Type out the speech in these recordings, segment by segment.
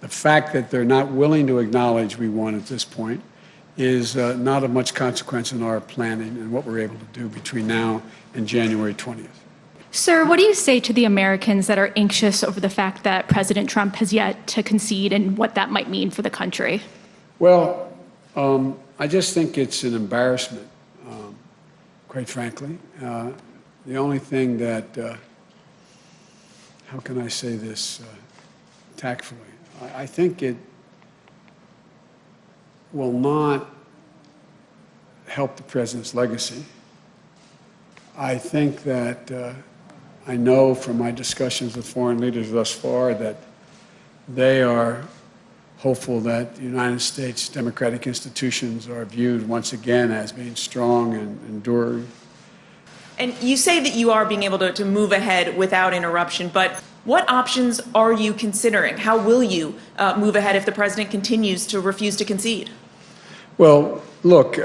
The fact that they're not willing to acknowledge we won at this point is not of much consequence in our planning and what we're able to do between now and January 20th. Sir, what do you say to the Americans that are anxious over the fact that President Trump has yet to concede and what that might mean for the country? Well, I just think it's an embarrassment, quite frankly. The only thing that, how can I say this tactfully? I think it will not help the president's legacy. I think that I know from my discussions with foreign leaders thus far that they are hopeful that the United States democratic institutions are viewed once again as being strong and enduring. And you say that you are being able to move ahead without interruption, but what options are you considering? How will you move ahead if the president continues to refuse to concede? Well, look,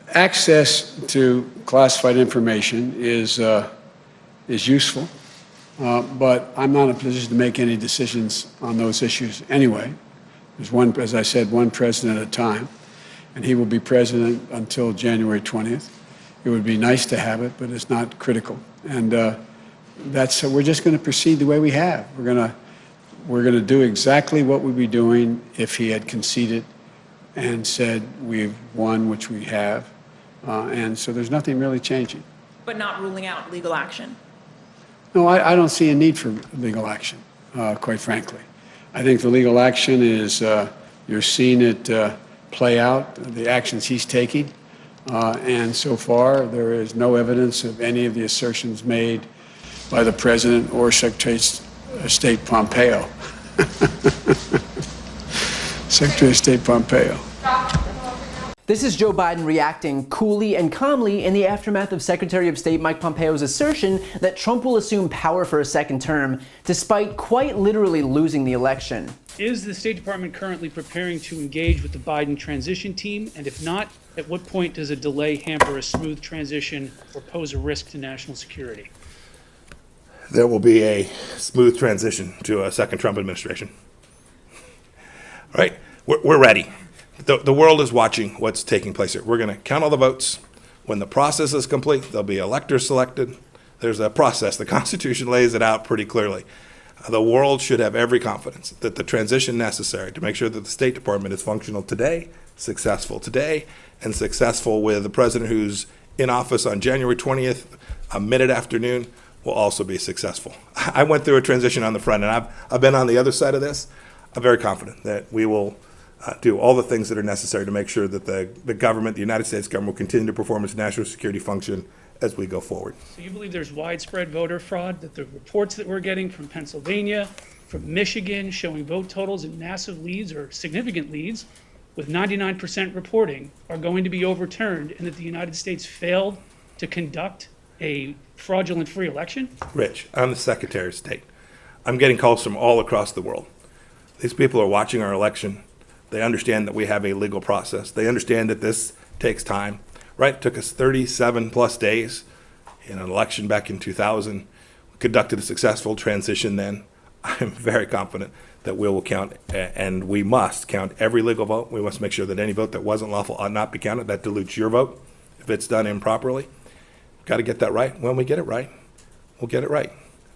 access to classified information is useful, but I'm not in a position to make any decisions on those issues anyway. There's one, as I said, one president at a time, and he will be president until January 20th. It would be nice to have it, but it's not critical. And we're just going to proceed the way we have. We're going to do exactly what we'd be doing if he had conceded and said we've won, which we have. And so there's nothing really changing. But not ruling out legal action? No, I don't see a need for legal action, quite frankly. I think the legal action is, you're seeing it play out, the actions he's taking. And so far, there is no evidence of any of the assertions made by the president or Secretary of State Pompeo. Secretary of State Pompeo. This is Joe Biden reacting coolly and calmly in the aftermath of Secretary of State Mike Pompeo's assertion that Trump will assume power for a second term, despite quite literally losing the election. Is the State Department currently preparing to engage with the Biden transition team? And if not, at what point does a delay hamper a smooth transition or pose a risk to national security? There will be a smooth transition to a second Trump administration. All right, we're ready. The world is watching what's taking place here. We're going to count all the votes. When the process is complete, there'll be electors selected. There's a process. The Constitution lays it out pretty clearly. The world should have every confidence that the transition necessary to make sure that the State Department is functional today, successful today, and successful with the president who's in office on January 20th, mid-afternoon, will also be successful. I went through a transition on the front, and I've been on the other side of this. I'm very confident that we will do all the things that are necessary to make sure that the government, the United States government, will continue to perform its national security function as we go forward. So you believe there's widespread voter fraud, that the reports that we're getting from Pennsylvania, from Michigan, showing vote totals in massive leads or significant leads with 99% reporting are going to be overturned, and that the United States failed to conduct a fraudulent free election? Rich, I'm the Secretary of State. I'm getting calls from all across the world. These people are watching our election. They understand that we have a legal process. They understand that this takes time, right? It took us 37 plus days in an election back in 2000. We conducted a successful transition then. I'm very confident that we will count, and we must count every legal vote. We must make sure that any vote that wasn't lawful ought not be counted. That dilutes your vote if it's done improperly. Got to get that right. When we get it right, we'll get it right.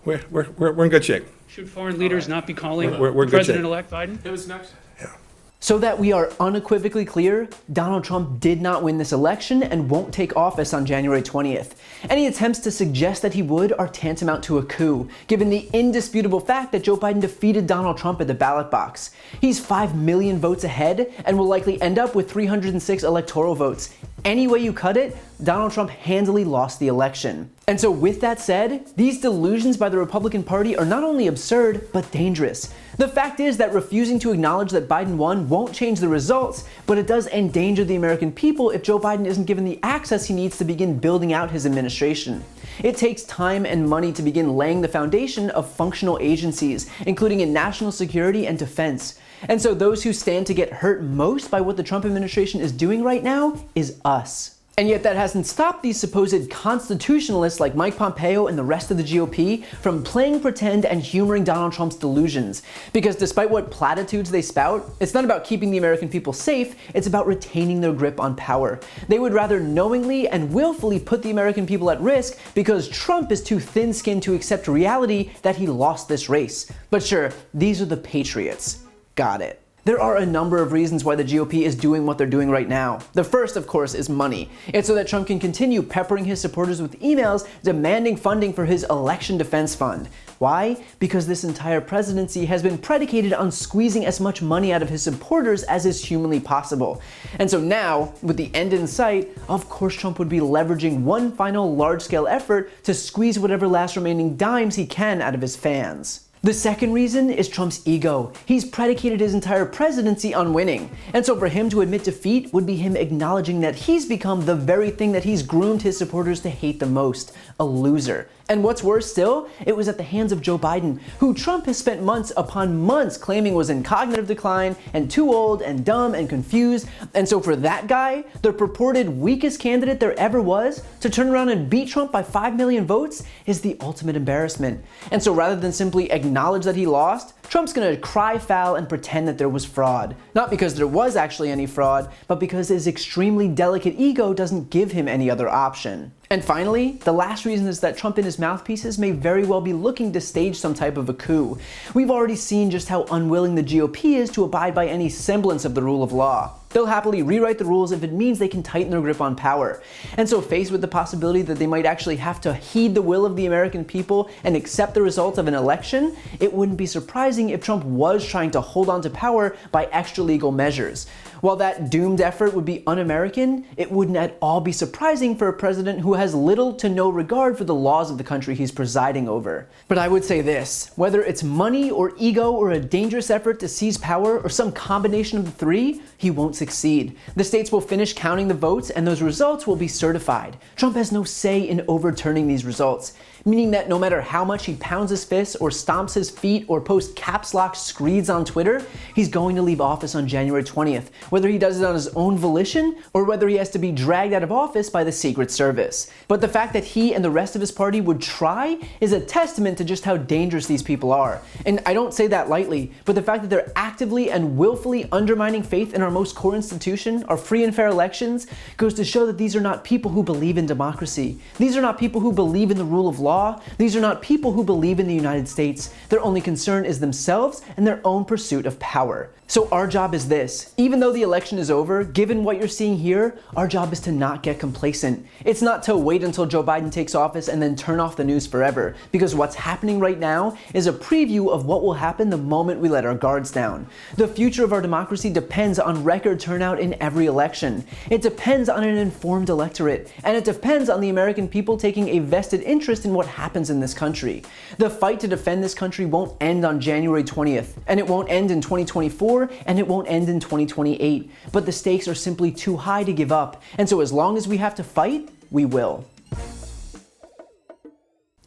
We're in good shape. Should foreign leaders not be calling We're in good shape. President-elect Biden? It was next. Yeah. So that we are unequivocally clear, Donald Trump did not win this election and won't take office on January 20th. Any attempts to suggest that he would are tantamount to a coup, given the indisputable fact that Joe Biden defeated Donald Trump at the ballot box. He's 5 million votes ahead and will likely end up with 306 electoral votes. Any way you cut it, Donald Trump handily lost the election. And so with that said, these delusions by the Republican Party are not only absurd, but dangerous. The fact is that refusing to acknowledge that Biden won won't change the results, but it does endanger the American people if Joe Biden isn't given the access he needs to begin building out his administration. It takes time and money to begin laying the foundation of functional agencies, including in national security and defense. And so those who stand to get hurt most by what the Trump administration is doing right now is us. And yet that hasn't stopped these supposed constitutionalists like Mike Pompeo and the rest of the GOP from playing pretend and humoring Donald Trump's delusions. Because despite what platitudes they spout, it's not about keeping the American people safe, it's about retaining their grip on power. They would rather knowingly and willfully put the American people at risk because Trump is too thin-skinned to accept reality that he lost this race. But sure, these are the patriots. Got it. There are a number of reasons why the GOP is doing what they're doing right now. The first, of course, is money. It's so that Trump can continue peppering his supporters with emails demanding funding for his election defense fund. Why? Because this entire presidency has been predicated on squeezing as much money out of his supporters as is humanly possible. And so now, with the end in sight, of course Trump would be leveraging one final large-scale effort to squeeze whatever last remaining dimes he can out of his fans. The second reason is Trump's ego. He's predicated his entire presidency on winning. And so for him to admit defeat would be him acknowledging that he's become the very thing that he's groomed his supporters to hate the most, a loser. And what's worse still, it was at the hands of Joe Biden, who Trump has spent months upon months claiming was in cognitive decline and too old and dumb and confused. And so for that guy, the purported weakest candidate there ever was, to turn around and beat Trump by 5 million votes is the ultimate embarrassment. And so rather than simply acknowledge that he lost, Trump's gonna cry foul and pretend that there was fraud. Not because there was actually any fraud, but because his extremely delicate ego doesn't give him any other option. And finally, the last reason is that Trump and his mouthpieces may very well be looking to stage some type of a coup. We've already seen just how unwilling the GOP is to abide by any semblance of the rule of law. They'll happily rewrite the rules if it means they can tighten their grip on power. And so faced with the possibility that they might actually have to heed the will of the American people and accept the results of an election, it wouldn't be surprising if Trump was trying to hold on to power by extra-legal measures. While that doomed effort would be un-American, it wouldn't at all be surprising for a president who has little to no regard for the laws of the country he's presiding over. But I would say this, whether it's money or ego or a dangerous effort to seize power or some combination of the three, he won't succeed. The states will finish counting the votes and those results will be certified. Trump has no say in overturning these results, meaning that no matter how much he pounds his fists or stomps his feet or posts caps lock screeds on Twitter, he's going to leave office on January 20th, whether he does it on his own volition or whether he has to be dragged out of office by the Secret Service. But the fact that he and the rest of his party would try is a testament to just how dangerous these people are. And I don't say that lightly, but the fact that they're actively and willfully undermining faith in our most core institution, our free and fair elections, goes to show that these are not people who believe in democracy. These are not people who believe in the rule of law. These are not people who believe in the United States. Their only concern is themselves and their own pursuit of power. So our job is this. Even though the election is over, given what you're seeing here, our job is to not get complacent. It's not to wait until Joe Biden takes office and then turn off the news forever, because what's happening right now is a preview of what will happen the moment we let our guards down. The future of our democracy depends on record turnout in every election. It depends on an informed electorate, and it depends on the American people taking a vested interest in what happens in this country. The fight to defend this country won't end on January 20th, and it won't end in 2024, and it won't end in 2028. But the stakes are simply too high to give up, and so as long as we have to fight, we will.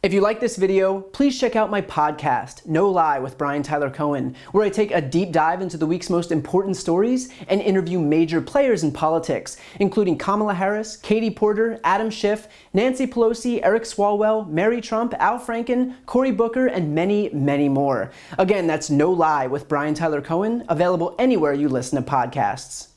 If you like this video, please check out my podcast, No Lie with Brian Tyler Cohen, where I take a deep dive into the week's most important stories and interview major players in politics, including Kamala Harris, Katie Porter, Adam Schiff, Nancy Pelosi, Eric Swalwell, Mary Trump, Al Franken, Cory Booker, and many, many more. Again, that's No Lie with Brian Tyler Cohen, available anywhere you listen to podcasts.